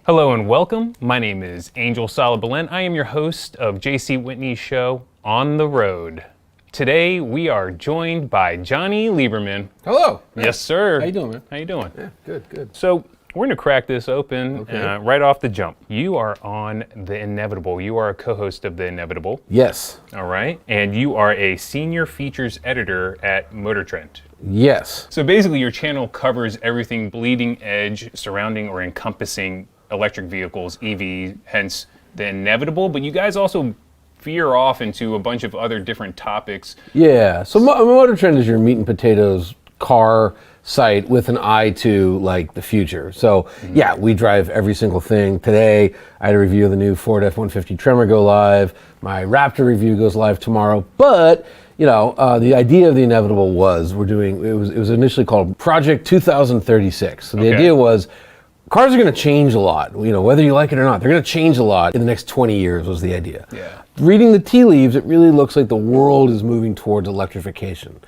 Hello and welcome. My name is Angel Salabalen. I am your host of JC Whitney's show, On the Road. Today we are joined by Jonny Lieberman. Hello. Yes, sir. How you doing, man? How you doing? Yeah, good. So we're going to crack this open right off the jump. You are on The Inevitable. You are a co-host of The Inevitable. Yes. All right. And you are a senior features editor at MotorTrend. Yes. So basically your channel covers everything bleeding edge surrounding or encompassing electric vehicles, EV, hence The Inevitable, but you guys also veer off into a bunch of other different topics. Yeah, so MotorTrend is your meat and potatoes car site with an eye to like the future. So yeah, we drive every single thing. Today, I had a review of the new Ford F-150 Tremor go live. My Raptor review goes live tomorrow, but you know, the idea of The Inevitable was it was initially called Project 2036. So the idea was cars are going to change a lot, you know, whether you like it or not. They're going to change a lot in the next 20 years was the idea. Yeah. Reading the tea leaves, it really looks like the world is moving towards electrification.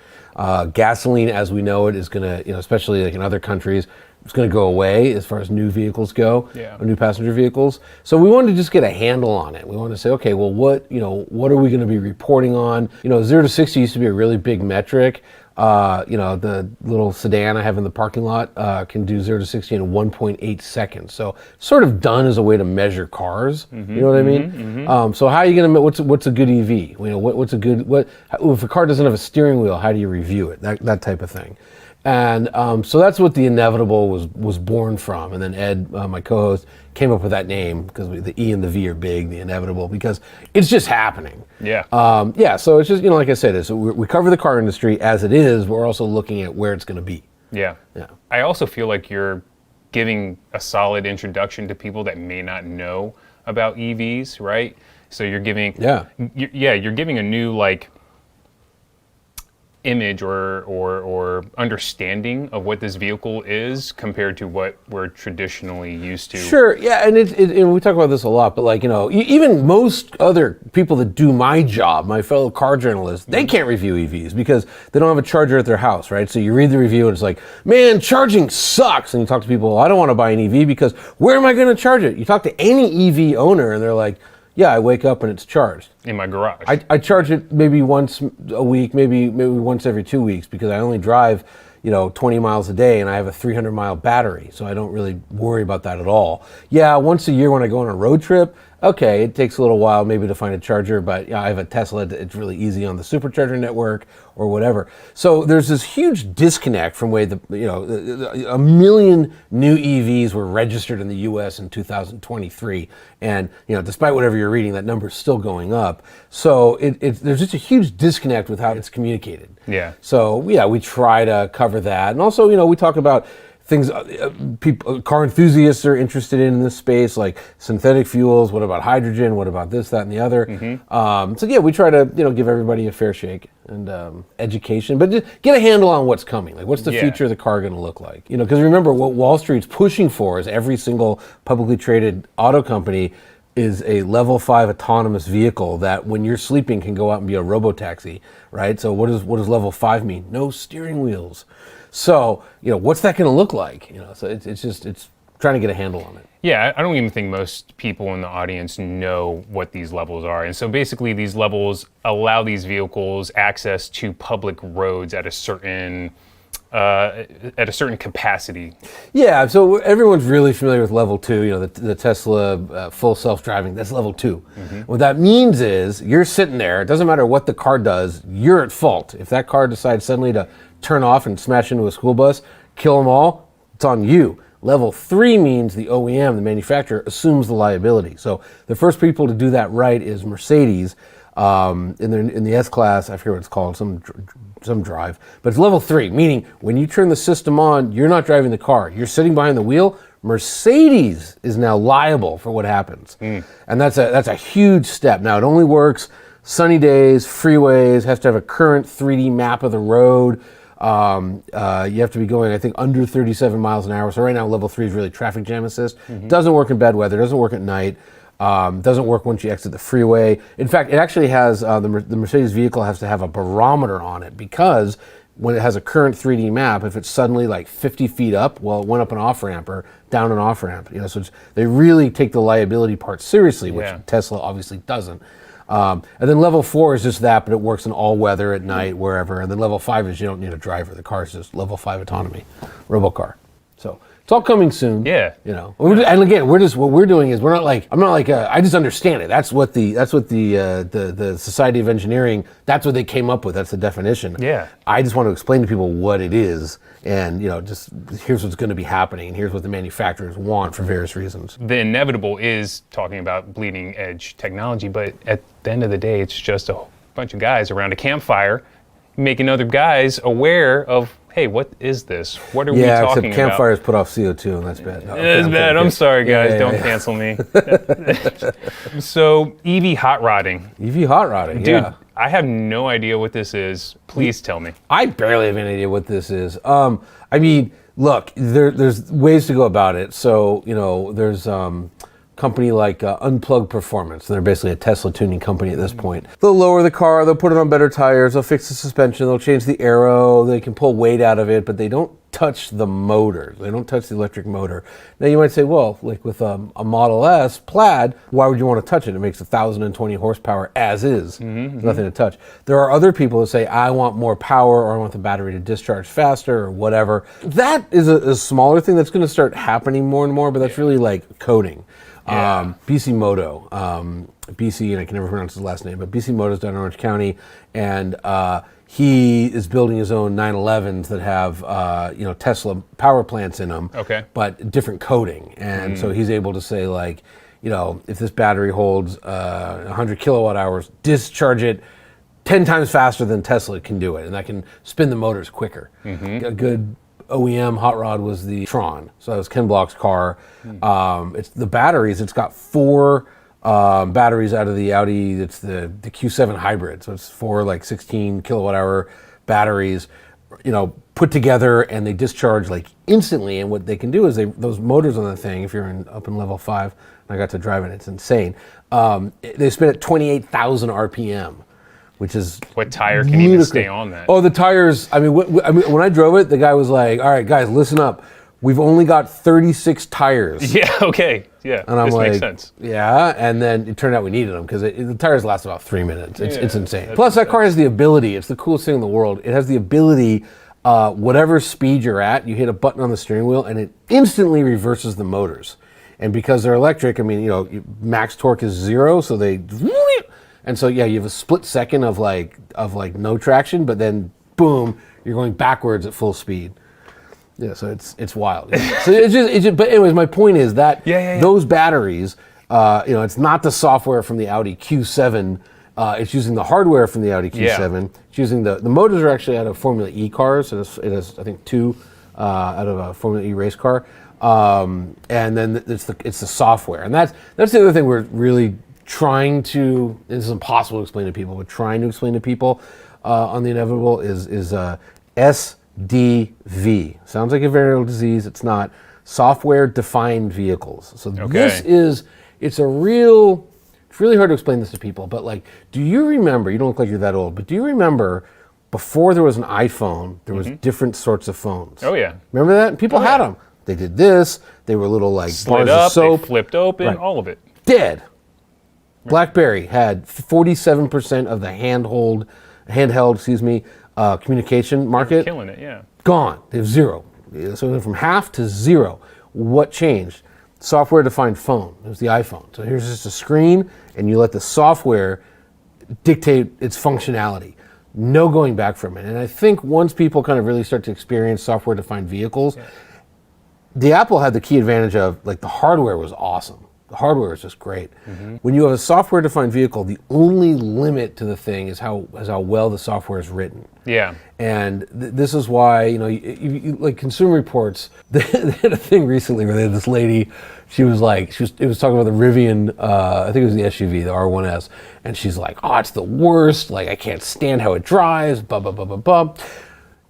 Gasoline, as we know it, is going to, you know, especially like in other countries, it's going to go away as far as new vehicles go, or new passenger vehicles. So we wanted to just get a handle on it. We wanted to say, okay, well, what are we going to be reporting on? You know, 0 to 60 used to be a really big metric. You know, the little sedan I have in the parking lot can do 0 to 60 in 1.8 seconds. So sort of done as a way to measure cars. You know what I mean? So how are you going to, what's a good EV? You know, if a car doesn't have a steering wheel, how do you review it? That type of thing. And so that's what The Inevitable was born from. And then Ed, my co-host, came up with that name because the E and the V are big, The Inevitable, because it's just happening. Yeah. So it's just, you know, like I said, we cover the car industry as it is. We're also looking at where it's going to be. Yeah. I also feel like you're giving a solid introduction to people that may not know about EVs, right? So you're giving, you're giving a new like image or understanding of what this vehicle is compared to what we're traditionally used to. Sure, yeah, and and we talk about this a lot, but like, you know, even most other people that do my job, my fellow car journalists, they can't review EVs because they don't have a charger at their house, right? So you read the review and it's like, man, charging sucks. And you talk to people, well, I don't want to buy an EV because where am I going to charge it? You talk to any EV owner and they're like, yeah, I wake up and it's charged. In my garage. I charge it maybe once a week, maybe once every 2 weeks because I only drive, you know, 20 miles a day and I have a 300-mile battery, so I don't really worry about that at all. Yeah, once a year when I go on a road trip, okay, it takes a little while maybe to find a charger, but yeah, I have a Tesla, it's really easy on the supercharger network or whatever. So there's this huge disconnect from way a million new EVs were registered in the US in 2023. And, you know, despite whatever you're reading, that number is still going up. So there's just a huge disconnect with how it's communicated. Yeah. So yeah, we try to cover that. And also, you know, we talk about things car enthusiasts are interested in this space, like synthetic fuels. What about hydrogen? What about this, that, and the other? So yeah, we try to, you know, give everybody a fair shake and education, but just get a handle on what's coming. Like, what's the future of the car going to look like? You know, because remember, what Wall Street's pushing for is every single publicly traded auto company is a level 5 autonomous vehicle that when you're sleeping can go out and be a robotaxi, right? So what does level 5 mean? No steering wheels. So, you know, what's that going to look like? You know, so it's trying to get a handle on it. Yeah, I don't even think most people in the audience know what these levels are. And so basically these levels allow these vehicles access to public roads at a certain capacity. Yeah, so everyone's really familiar with level 2, you know, the Tesla full self-driving, that's level 2. What that means is you're sitting there, it doesn't matter what the car does, you're at fault. If that car decides suddenly to turn off and smash into a school bus, kill them all, it's on you. Level 3 means the OEM, the manufacturer, assumes the liability. So the first people to do that right is Mercedes in the S-Class, I forget what it's called, some drive, but it's level 3, meaning when you turn the system on, you're not driving the car, you're sitting behind the wheel. Mercedes is now liable for what happens. And that's a huge step. Now it only works sunny days, freeways, has to have a current 3D map of the road. You have to be going, I think, under 37 miles an hour. So right now, level 3 is really traffic jam assist. Doesn't work in bad weather, doesn't work at night. Doesn't work once you exit the freeway. In fact, it actually has, the Mercedes vehicle has to have a barometer on it because when it has a current 3D map, if it's suddenly like 50 feet up, well, it went up an off ramp or down an off ramp. So they really take the liability part seriously, which Tesla obviously doesn't. And then level 4 is just that, but it works in all weather at night, wherever. And then level 5 is you don't need a driver. The car is just level 5 autonomy, robocar. So it's all coming soon. Yeah. And again, what we're doing is I'm not like I just understand it. That's what the Society of Engineering, that's what they came up with. That's the definition. Yeah. I just want to explain to people what it is, and just here's what's going to be happening, and here's what the manufacturers want for various reasons. The inevitable is talking about bleeding edge technology, but at the end of the day, it's just a bunch of guys around a campfire making other guys aware of, hey, what is this? What are we talking about? Yeah, except campfires put off CO2, and that's bad. No, it's bad. I'm sorry, guys. Don't cancel me. So, EV hot rodding. EV hot rodding, Dude, I have no idea what this is. Please tell me. I barely have any idea what this is. I mean, look, there's ways to go about it. So, there's company like Unplugged Performance. They're basically a Tesla tuning company at this point. They'll lower the car, they'll put it on better tires, they'll fix the suspension, they'll change the aero, they can pull weight out of it, but they don't touch the motor. They don't touch the electric motor. Now you might say, well, like with a Model S Plaid, why would you want to touch it? It makes 1,020 horsepower as is. There's nothing to touch. There are other people that say, I want more power, or I want the battery to discharge faster, or whatever. That is a smaller thing that's going to start happening more and more, but that's really like coding. BC Moto, BC, and I can never pronounce his last name, but BC Moto's down in Orange County, and he is building his own 911s that have Tesla power plants in them, but different coding, and so he's able to say, like, if this battery holds 100 kilowatt hours, discharge it 10 times faster than Tesla can do it, and that can spin the motors quicker. A good OEM hot rod was the Tron. So that was Ken Block's car. It's the batteries. It's got 4 batteries out of the Audi. It's the Q7 hybrid. So it's 4 like 16 kilowatt hour batteries, put together, and they discharge like instantly. And what they can do is those motors on the thing, if you're up in level 5, and I got to drive it, it's insane. They spin at 28,000 RPM. Which is what tire can even stay on that? Oh, the tires. I mean, when I drove it, the guy was like, "All right, guys, listen up. We've only got 36 tires." Yeah. Okay. Yeah. And I'm this like, makes sense. Yeah. And then it turned out we needed them because the tires last about 3 minutes. It's insane. Plus, that car has the ability. It's the coolest thing in the world. It has the ability. Whatever speed you're at, you hit a button on the steering wheel, and it instantly reverses the motors. And because they're electric, I mean, max torque is 0, so they. And so you have a split second of like no traction, but then boom, you're going backwards at full speed. Yeah, so it's wild. So it's just. But anyways, my point is that those batteries, it's not the software from the Audi Q7. It's using the hardware from the Audi Q7. It's using the motors are actually out of Formula E cars. So it has I think 2 out of a Formula E race car. And then it's the software, and that's the other thing we're really trying to, this is impossible to explain to people, but trying to explain to people on the inevitable is SDV. Sounds like a venereal disease. It's not. Software defined vehicles. So this is, it's really hard to explain this to people, but like, do you remember, you don't look like you're that old, but do you remember before there was an iPhone, there was different sorts of phones? Oh yeah. Remember that? And people had them. They did this. They were little like slid bars up, of soap. they flipped open, all of it. Dead. BlackBerry had 47% of the handheld, communication market. Killing it, yeah. Gone. They have 0. So it went from half to 0. What changed? Software-defined phone. It was the iPhone. So here's just a screen, and you let the software dictate its functionality. No going back from it. And I think once people kind of really start to experience software-defined vehicles, the Apple had the key advantage of, like, the hardware was awesome. The hardware is just great. When you have a software-defined vehicle, the only limit to the thing is how well the software is written. Yeah. And this is why, you like Consumer Reports, they had a thing recently where they had this lady, it was talking about the Rivian, I think it was the SUV, the R1S, and she's like, oh, it's the worst, like I can't stand how it drives, blah, blah, blah, blah, blah.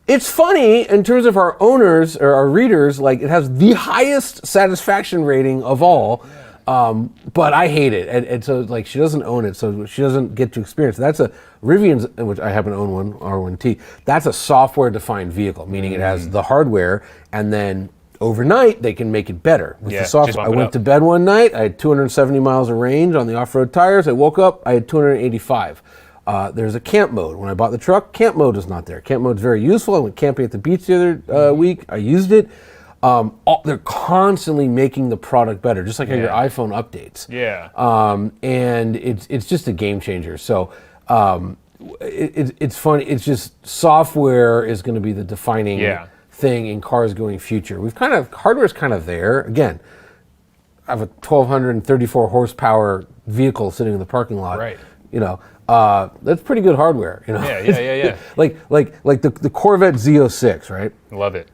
It's funny in terms of our owners or our readers, like it has the highest satisfaction rating of all. But I hate it, and so like she doesn't own it, so she doesn't get to experience it. That's a Rivian's, which I happen to own one, R1T. That's a software-defined vehicle, meaning it has the hardware, and then overnight they can make it better with the software. I went to bed one night, I had 270 miles of range on the off-road tires. I woke up, I had 285. There's a camp mode. When I bought the truck, camp mode is not there. Camp mode is very useful. I went camping at the beach the other week. I used it. They're constantly making the product better, just like how your iPhone updates. And it's just a game changer. So it's funny. It's just software is going to be the defining thing in cars going future. Hardware's kind of there. Again, I have a 1,234 horsepower vehicle sitting in the parking lot. Right. That's pretty good hardware. Yeah. like the Corvette Z06, right? Love it.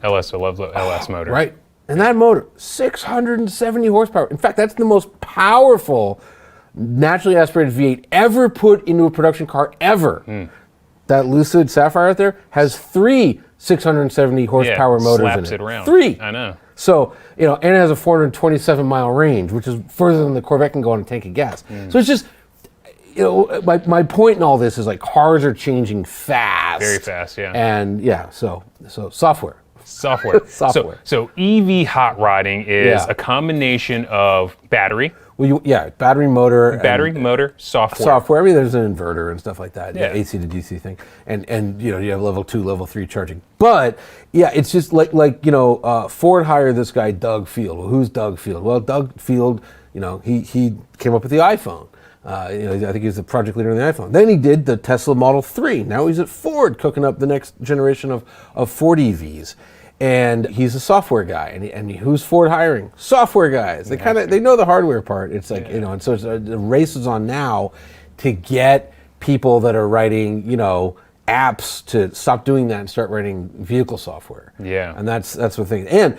I love the LS motor. Right. And that motor, 670 horsepower. In fact, that's the most powerful naturally aspirated V8 ever put into a production car ever. That Lucid Sapphire out there has 3 670 horsepower motors in it. Slaps it around. 3. I know. So, and it has a 427 mile range, which is further than the Corvette can go on a tank of gas. So it's just, my point in all this is like cars are changing fast. Very fast, yeah. And so software. Software. Software. So EV hot rodding is a combination of battery. Well, battery, motor, software. Software. I mean, there's an inverter and stuff like that. Yeah. AC to DC thing, and you have level 2, level 3 charging. But it's just like Ford hired this guy Doug Field. Well, who's Doug Field? Well, Doug Field, he came up with the iPhone. I think he's the project leader on the iPhone. Then he did the Tesla Model 3. Now he's at Ford cooking up the next generation of Ford EVs. And he's a software guy. And who's Ford hiring? Software guys. They know the hardware part. It's like, and so the race is on now to get people that are writing, apps to stop doing that and start writing vehicle software. Yeah. And that's the thing. And,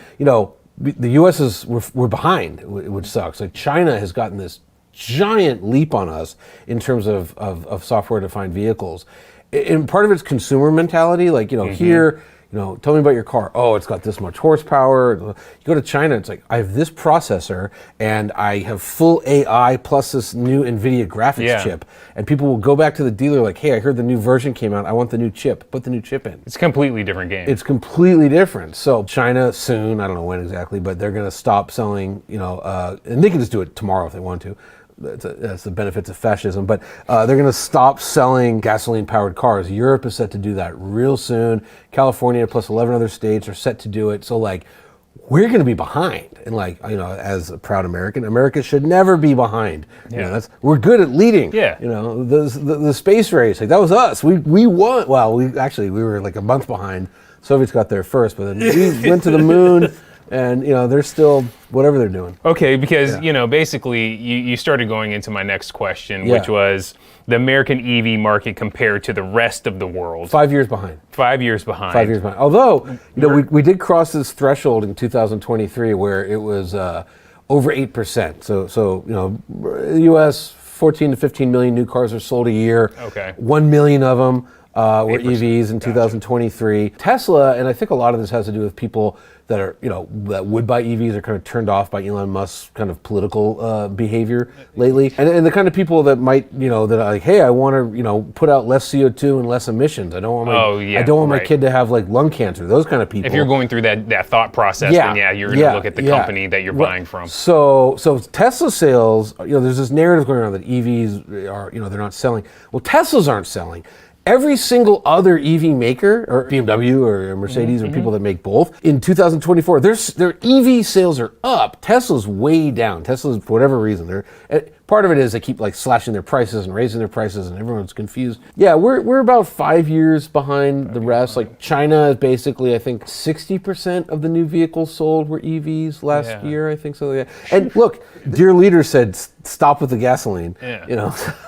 the US we're behind, which sucks. Like China has gotten this giant leap on us in terms of software-defined vehicles. And part of it's consumer mentality. Like, here, tell me about your car. Oh, it's got this much horsepower. You go to China, it's like, I have this processor and I have full AI plus this new NVIDIA graphics chip. And people will go back to the dealer like, hey, I heard the new version came out. I want the new chip. Put the new chip in. It's a completely different game. It's completely different. So China soon, I don't know when exactly, but they're going to stop selling, and they can just do it tomorrow if they want to. That's the benefits of fascism, but they're going to stop selling gasoline-powered cars. Europe is set to do that real soon. California plus 11 other states are set to do it. So, we're going to be behind. And, as a proud American, America should never be behind. Yeah. We're good at leading. Yeah. The space race, that was us. We won. Well, we were like a month behind. Soviets got there first, but then we went to the moon. And, they're still whatever they're doing. Okay, because, basically you started going into my next question, which was the American EV market compared to the rest of the world. 5 years behind. 5 years behind. 5 years behind. Although, we did cross this threshold in 2023 where it was over 8%. So U.S., 14 to 15 million new cars are sold a year. Okay. 1 million of them were 8%. EVs in 2023. Tesla, and I think a lot of this has to do with people that are, that would buy EVs are kind of turned off by Elon Musk's kind of political behavior lately. And the kind of people that might, that are like, hey, I want to, put out less CO2 and less emissions. I don't want my kid to have lung cancer. Those kind of people. If you're going through that thought process, then you're going to look at the company that you're buying from. So Tesla sales, there's this narrative going around that EVs are, they're not selling. Well, Teslas aren't selling. Every single other EV maker, or BMW or Mercedes or people that make both, in 2024, their EV sales are up. Tesla's way down. Tesla's, for whatever reason, part of it is they keep slashing their prices and raising their prices, and everyone's confused. Yeah, we're about 5 years behind the rest. China is basically, I think, 60% of the new vehicles sold were EVs last year. I think so. Yeah. And look, dear leader said, stop with the gasoline. Yeah.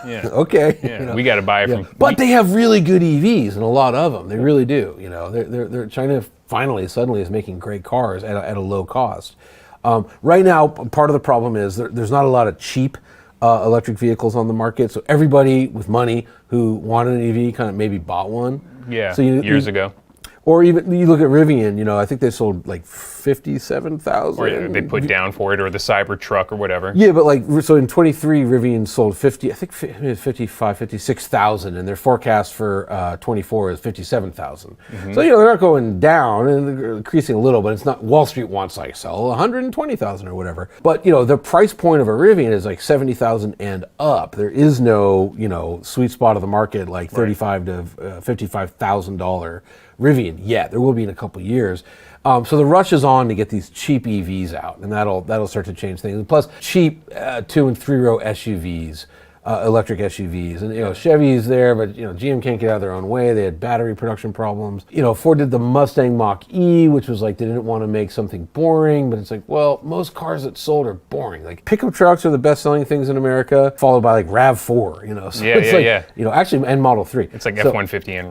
Okay. Yeah. We got to buy it from. But they have really good EVs, and a lot of them. They really do. China suddenly is making great cars at a low cost. Right now, part of the problem is there's not a lot of cheap electric vehicles on the market. So everybody with money who wanted an EV kind of maybe bought one. Yeah. So years ago. Or even you look at Rivian, you know, I think they sold like 57,000. Or they put down for it, or the Cybertruck or whatever. Yeah, but like, so in 23, Rivian sold 56,000, and their forecast for 24 is 57,000. So, you know, they're not going down, and they're increasing a little, but it's not, Wall Street wants like sell 120,000 or whatever. But, you know, the price point of a Rivian is like 70,000 and up. There is no, you know, sweet spot of the market like $35,000 to $55,000 Rivian yet. There will be in a couple of years. So the rush is on to get these cheap EVs out, and that'll start to change things. And plus, cheap 2 and 3 row SUVs, electric SUVs, and you know Chevy's there, but you know GM can't get out of their own way. They had battery production problems. You know, Ford did the Mustang Mach-E, which was like they didn't want to make something boring, but it's like, well, most cars that sold are boring. Like pickup trucks are the best-selling things in America, followed by like RAV4. You know, so it's like, you know, actually, and Model 3. It's like F-150 and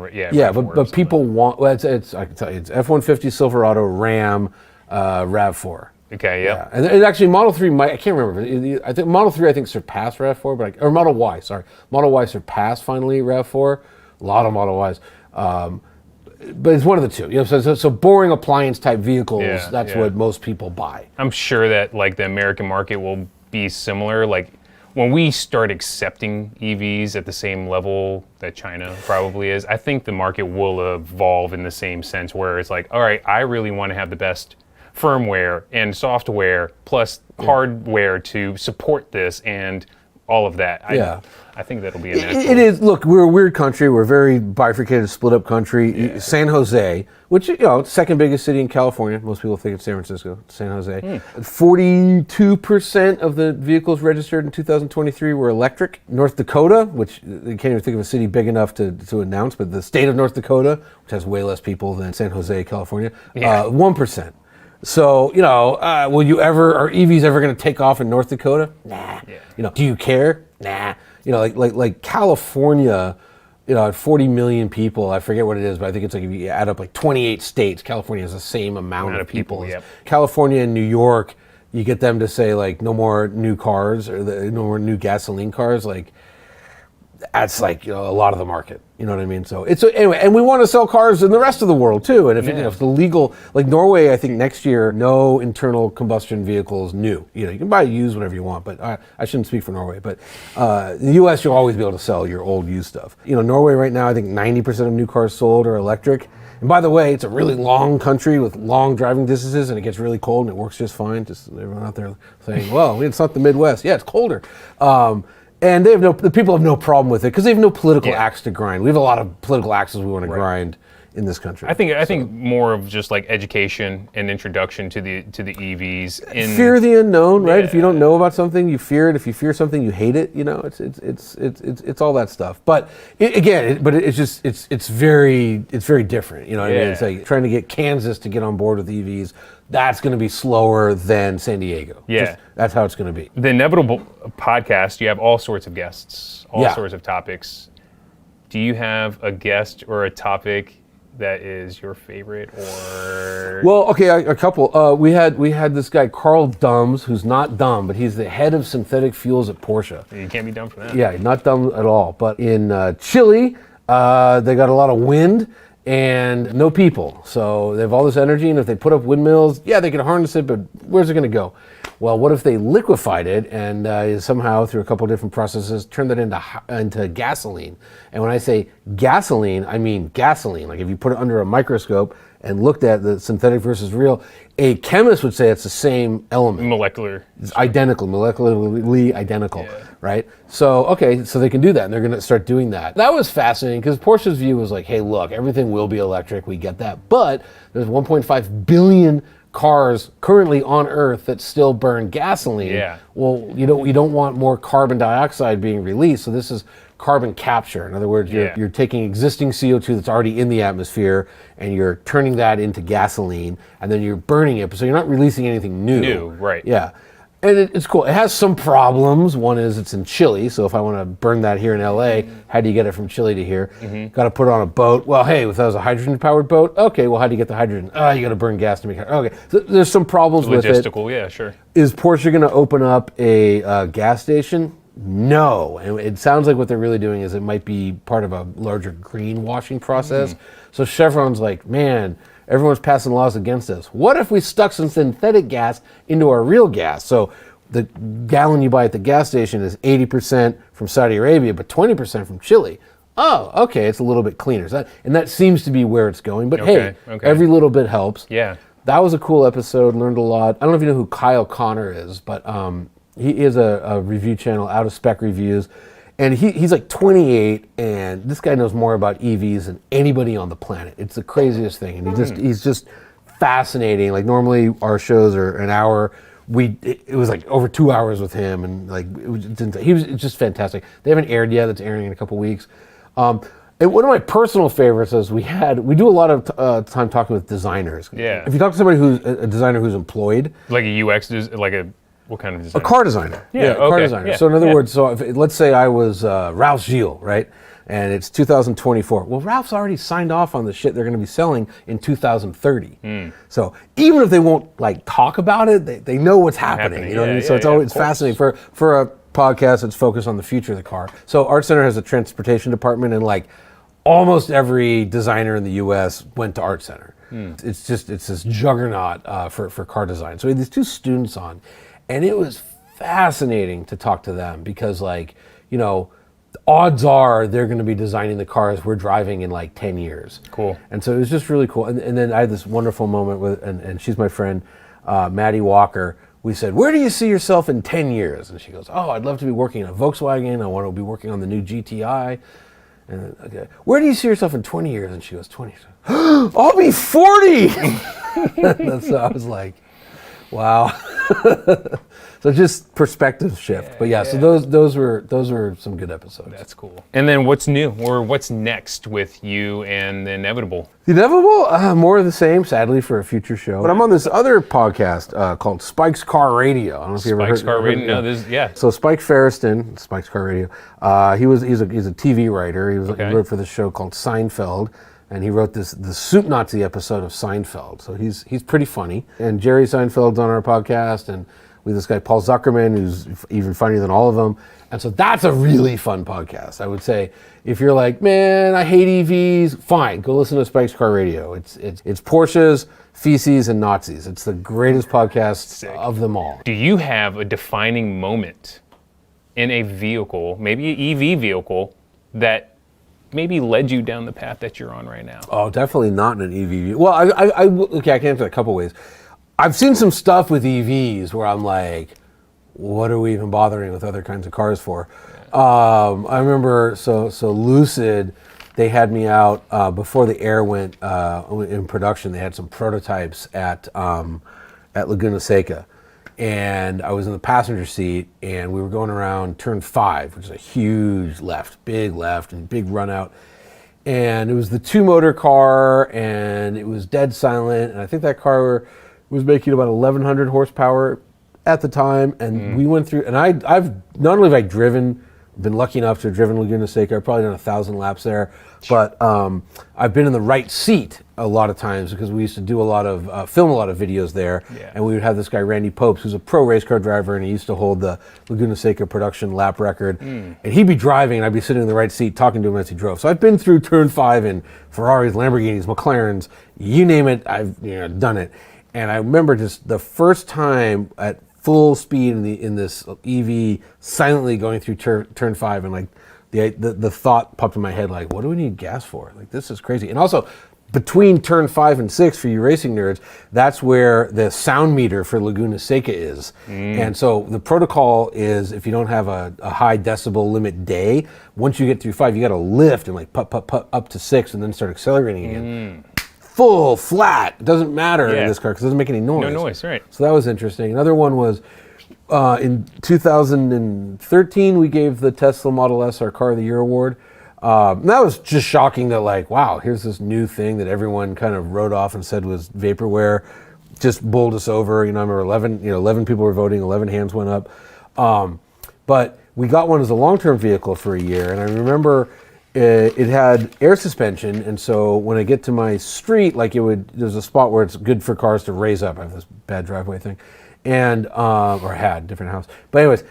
but people want. Well, it's I can tell you, it's F-150, Silverado, Ram, RAV4. Okay, yeah. And actually Model 3 might, I can't remember. I think Model 3 surpassed RAV4, or Model Y, sorry. Model Y surpassed finally RAV4. A lot of Model Ys. But it's one of the two. You know, so boring appliance type vehicles, that's what most people buy. I'm sure that like the American market will be similar. Like when we start accepting EVs at the same level that China probably is, I think the market will evolve in the same sense where it's like, all right, I really want to have the best firmware and software plus hardware to support this and all of that. I think that'll be a natural. It is. Look, we're a weird country. We're a very bifurcated, split up country. San Jose, which, you know, second biggest city in California. Most people think it's San Francisco. San Jose. 42% of the vehicles registered in 2023 were electric. North Dakota, which they can't even think of a city big enough to announce, but the state of North Dakota, which has way less people than San Jose, California, 1%. So, you know, are EVs ever going to take off in North Dakota? Nah. You know, do you care? Nah. You know, like California, you know, at 40 million people, I forget what it is, but I think it's like if you add up like 28 states, California has the same amount of people. California and New York, you get them to say like no more new cars or no more new gasoline cars, like that's like, you know, a lot of the market. You know what I mean? So it's anyway, and we want to sell cars in the rest of the world too. And if it's the legal, like Norway, I think next year, no internal combustion vehicles new. You know, you can buy used whatever you want, but I shouldn't speak for Norway. But the U.S., you'll always be able to sell your old used stuff. You know, Norway right now, I think 90% of new cars sold are electric. And by the way, it's a really long country with long driving distances, and it gets really cold, and it works just fine. Just everyone out there saying, "Well, it's not the Midwest." Yeah, it's colder. And the people have no problem with it because they have no political axe to grind. We have a lot of political axes we want to grind in this country. I think more of just like education and introduction to the EVs. Fear the unknown, right? If you don't know about something, you fear it. If you fear something, you hate it. You know, it's all that stuff. But it's very different. You know what I mean? It's like trying to get Kansas to get on board with EVs. That's going to be slower than San Diego. That's how it's going to be. The Inevitable podcast, you have all sorts of guests, all sorts of topics. Do you have a guest or a topic that is your favorite, or? Well, okay, a couple. We had this guy Carl Dumbs, who's not dumb, but he's the head of synthetic fuels at Porsche. You can't be dumb for that. Yeah, not dumb at all. But in Chile, they got a lot of wind and no people. So they have all this energy, and if they put up windmills, they can harness it, but where's it going to go? Well, what if they liquefied it and somehow, through a couple of different processes, turned that into gasoline? And when I say gasoline, I mean gasoline. Like if you put it under a microscope and looked at the synthetic versus real, a chemist would say it's the same element. Molecular. It's identical, molecularly identical, right? So they can do that, and they're going to start doing that. That was fascinating because Porsche's view was like, hey, look, everything will be electric. We get that. But there's 1.5 billion cars currently on Earth that still burn gasoline. Well, you don't want more carbon dioxide being released, so this is carbon capture. In other words, you're taking existing CO2 that's already in the atmosphere and you're turning that into gasoline, and then you're burning it, so you're not releasing anything new. Right. Yeah. And it's cool. It has some problems. One is it's in Chile, so if I want to burn that here in LA, how do you get it from Chile to here? Got to put it on a boat. Well, hey, if that was a hydrogen-powered boat, okay, well, how do you get the hydrogen? You got to burn gas to make it. Okay, so there's some problems with it. Logistical, yeah, sure. Is Porsche going to open up a gas station? no. And it sounds like what they're really doing is it might be part of a larger greenwashing process. So Chevron's like, man, everyone's passing laws against us. What if we stuck some synthetic gas into our real gas? So the gallon you buy at the gas station is 80% from Saudi Arabia, but 20% from Chile. Oh, okay, it's a little bit cleaner. And that seems to be where it's going. But hey, every little bit helps. Yeah. That was a cool episode, learned a lot. I don't know if you know who Kyle Connor is, but he is a review channel, Out of Spec Reviews. And he's like 28, and this guy knows more about EVs than anybody on the planet. It's the craziest thing. And he's just fascinating. Like normally our shows are an hour. It was like over 2 hours with him, and like he was just fantastic. They haven't aired yet. That's airing in a couple weeks. And one of my personal favorites is we do a lot of time talking with designers. Yeah. If you talk to somebody who's a designer who's employed, Like a UX, what kind of designer? a car designer. Yeah, a car okay, designer. yeah, So in other yeah. words, so let's say I was Ralph Gilles, right? And it's 2024. Well, Ralph's already signed off on the shit they're going to be selling in 2030. So even if they won't like talk about it, they know what's happening. You know what I mean? So it's always fascinating for a podcast that's focused on the future of the car. So Art Center has a transportation department, and like almost every designer in the U.S. went to Art Center. It's this juggernaut for car design. So we had these two students on, and it was fascinating to talk to them because, like, you know, odds are they're going to be designing the cars we're driving in like 10 years. Cool. And so it was just really cool. And then I had this wonderful moment with, and she's my friend, Maddie Walker. We said, where do you see yourself in 10 years? And she goes, oh, I'd love to be working in a Volkswagen. I want to be working on the new GTI. And okay, where do you see yourself in 20 years? And she goes, 20 years. I'll be 40. So I was like, wow. So just perspective shift. But yeah, so those were some good episodes. That's cool. And then what's new, or what's next with you and the Inevitable? The Inevitable, more of the same, sadly, for a future show. But I'm on this other podcast called Spike's Car Radio. I don't know if you ever heard. Spike's Car Radio. No, this yeah. So Spike Ferriston, Spike's Car Radio, he's a TV writer. He wrote for this show called Seinfeld, and he wrote the Soup Nazi episode of Seinfeld. So he's pretty funny. And Jerry Seinfeld's on our podcast, and we have this guy Paul Zuckerman, who's even funnier than all of them. And so that's a really fun podcast. I would say if you're like, man, I hate EVs, fine, go listen to Spike's Car Radio. It's Porsches, feces, and Nazis. It's the greatest podcast of them all. Do you have a defining moment in a vehicle, maybe an EV vehicle, that maybe led you down the path that you're on right now? Oh, definitely not in an EV vehicle. Well, I can answer that a couple ways. I've seen some stuff with EVs where I'm like, what are we even bothering with other kinds of cars for? I remember, so Lucid, they had me out before the Air went in production. They had some prototypes at Laguna Seca, and I was in the passenger seat, and we were going around turn 5, which is a huge left, and big run out. And it was the 2-motor car, and it was dead silent, and I think that car was making about 1,100 horsepower at the time, and we went through, and I've not only have I been lucky enough to have driven Laguna Seca, I've probably done 1,000 laps there, but I've been in the right seat a lot of times because we used to do film a lot of videos there, and we would have this guy Randy Popes, who's a pro race car driver, and he used to hold the Laguna Seca production lap record, and he'd be driving, and I'd be sitting in the right seat talking to him as he drove. So I've been through turn 5 in Ferraris, Lamborghinis, McLarens, you name it, I've done it. And I remember just the first time at full speed in this EV, silently going through turn 5, and like the thought popped in my head, like, what do we need gas for? Like, this is crazy. And also, between turn 5 and 6, for you racing nerds, that's where the sound meter for Laguna Seca is. And so the protocol is, if you don't have a high decibel limit day, once you get through 5, you got to lift and like put up to 6 and then start accelerating again. Full, flat, it doesn't matter in this car because it doesn't make any noise. No noise, right. So that was interesting. Another one was in 2013, we gave the Tesla Model S our Car of the Year award. And that was just shocking that, like, wow, here's this new thing that everyone kind of wrote off and said was vaporware, just bowled us over. I remember 11 people were voting, 11 hands went up. But we got one as a long-term vehicle for a year, and I remember it had air suspension, and so when I get to my street, like there's a spot where it's good for cars to raise up. I have this bad driveway thing, and or had different house. But anyways,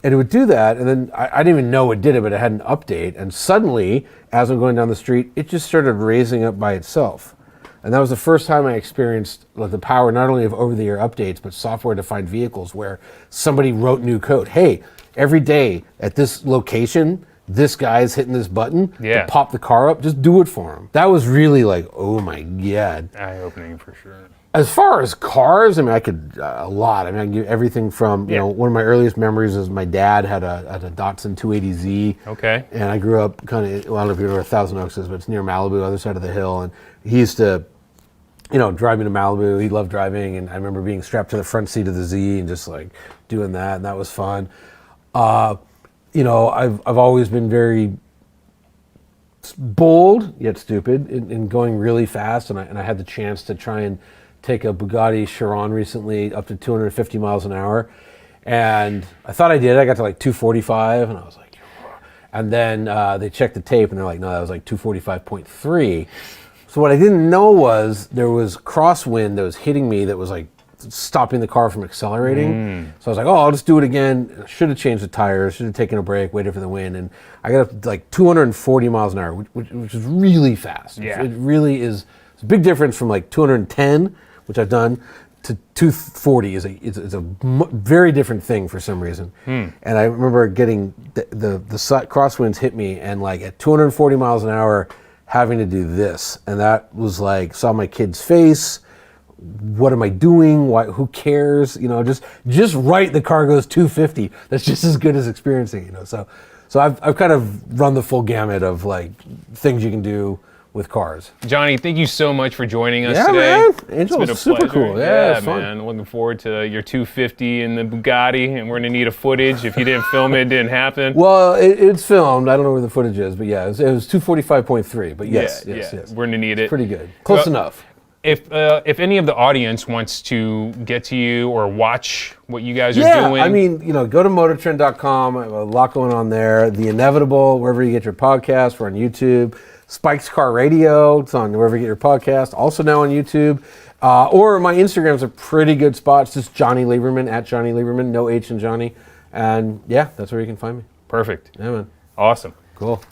And it would do that, and then I didn't even know it did it, but it had an update, and suddenly, as I'm going down the street, it just started raising up by itself. And that was the first time I experienced the power not only of over-the-air updates, but software-defined vehicles where somebody wrote new code. Hey, every day at this location, this guy's hitting this button to pop the car up. Just do it for him. That was really like, oh my God. Eye-opening for sure. As far as cars, I mean, I could a lot. I mean, I can give everything from, you know, one of my earliest memories is my dad had a Datsun 280Z. Okay. And I grew up kind of, well, I don't know if you know where Thousand Oaks is, but it's near Malibu, other side of the hill. And he used to, you know, drive me to Malibu. He loved driving. And I remember being strapped to the front seat of the Z and just like doing that. And that was fun. You know, I've always been very bold yet stupid in going really fast. And I had the chance to try and take a Bugatti Chiron recently up to 250 miles an hour. And I thought I did. I got to like 245 and I was like, and then they checked the tape and they're like, no, that was like 245.3. So what I didn't know was there was crosswind that was hitting me that was like stopping the car from accelerating. So I was like, oh, I'll just do it again. Should have changed the tires, should have taken a break, waited for the wind. And I got up to like 240 miles an hour, which is really fast. Yeah. It really is. It's a big difference from like 210, which I've done, to 240 is a very different thing for some reason. And I remember getting the crosswinds hit me and like at 240 miles an hour having to do this. And that was like, saw my kid's face. What am I doing? Why? Who cares? You know, just right. The car goes 250. That's just as good as experiencing. You know, so I've kind of run the full gamut of like things you can do with cars. Jonny, thank you so much for joining us today. Man. Angel, it's been a super pleasure. cool. Yeah, man. Looking forward to your 250 and the Bugatti, and we're gonna need a footage. If you didn't film it, it didn't happen. Well, it's filmed. I don't know where the footage is, but yeah, it was 245.3. But yes, we're gonna need it. Pretty good. Close enough. If any of the audience wants to get to you or watch what you guys are doing. I mean, you know, go to MotorTrend.com. I have a lot going on there. The Inevitable, wherever you get your podcast. We're on YouTube. Spike's Car Radio. It's on wherever you get your podcast. Also now on YouTube. Or my Instagram's a pretty good spot. It's just Jonny Lieberman, at Jonny Lieberman. No H in Jonny. And yeah, that's where you can find me. Perfect. Yeah, man. Awesome. Cool.